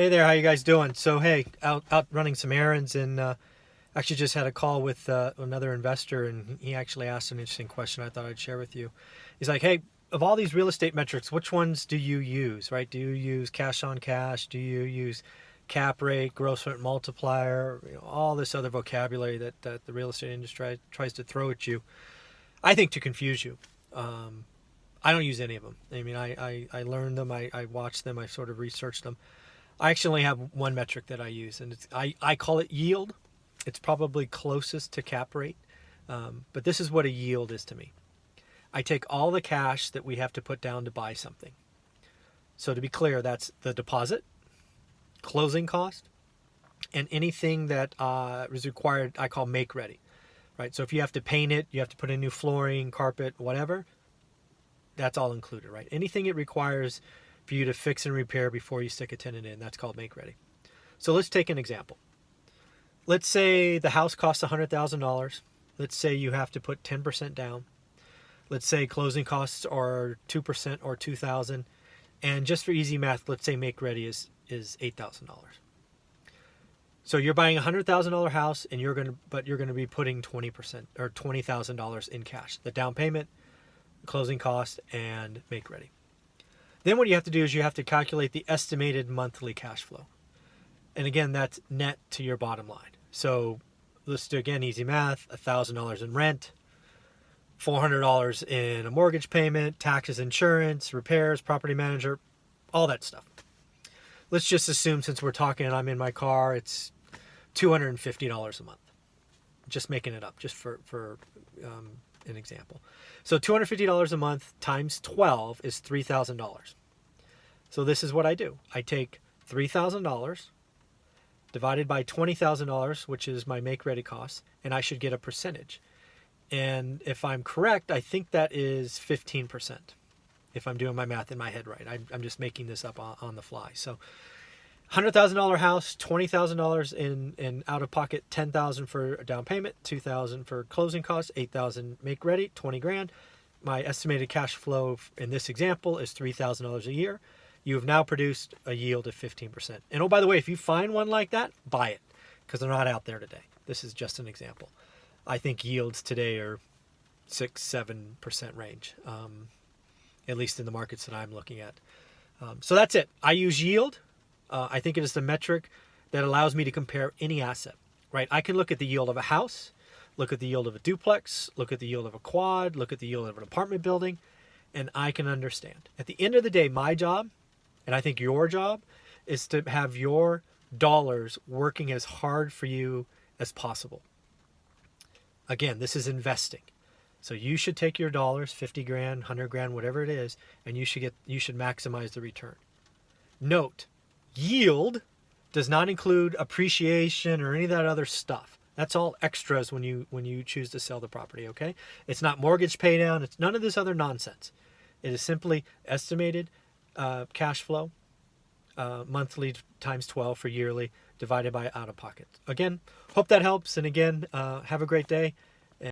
Hey there, how you guys doing? So hey, out running some errands, and actually just had a call with another investor, and he actually asked an interesting question I thought I'd share with you. He's like, hey, of all these real estate metrics, which ones do you use, right? Do you use cash on cash? Do you use cap rate, gross rent multiplier, all this other vocabulary that the real estate industry tries to throw at you, I think to confuse you. I don't use any of them. I mean, I learned them, I watched them, I sort of researched them. I actually only have one metric that I use, and I call it yield. It's probably closest to cap rate, but this is what a yield is to me. I take all the cash that we have to put down to buy something. So to be clear, that's the deposit, closing cost, and anything that is required, I call make ready, right? So if you have to paint it, you have to put in new flooring, carpet, whatever, that's all included, right? Anything it requires for you to fix and repair before you stick a tenant in, that's called make ready. So let's take an example. Let's say the house costs $100,000. Let's say you have to put 10% down. Let's say closing costs are 2% or $2,000. And just for easy math, let's say make ready is $8,000. So you're buying a $100,000 house, and you're going to be putting 20% or $20,000 in cash. The down payment, closing cost, and make ready. Then what you have to do is you have to calculate the estimated monthly cash flow. And again, that's net to your bottom line. So let's do, again, easy math, $1,000 in rent, $400 in a mortgage payment, taxes, insurance, repairs, property manager, all that stuff. Let's just assume, since we're talking and I'm in my car, it's $250 a month. Just making it up, just for an example. So $250 a month times 12 is $3,000. So this is what I do. I take $3,000 divided by $20,000, which is my make ready costs, and I should get a percentage. And if I'm correct, I think that is 15%. If I'm doing my math in my head right. I'm just making this up on the fly. So $100,000 house, $20,000 in out of pocket, $10,000 for a down payment, $2,000 for closing costs, $8,000 make ready, $20 grand. My estimated cash flow in this example is $3,000 a year. You have now produced a yield of 15%. And oh, by the way, if you find one like that, buy it, because they're not out there today. This is just an example. I think yields today are 6-7% range, at least in the markets that I'm looking at. So that's it. I use yield. I think it is the metric that allows me to compare any asset, right? I can look at the yield of a house, look at the yield of a duplex, look at the yield of a quad, look at the yield of an apartment building, and I can understand. At the end of the day, my job, and I think your job, is to have your dollars working as hard for you as possible. Again, this is investing. So you should take your dollars, 50 grand, 100 grand, whatever it is, and you should maximize the return. Note, yield does not include appreciation or any of that other stuff. That's all extras when you choose to sell the property, okay? It's not mortgage pay down. It's none of this other nonsense. It is simply estimated cash flow, monthly times 12 for yearly, divided by out of pocket. Again, hope that helps. And again, have a great day.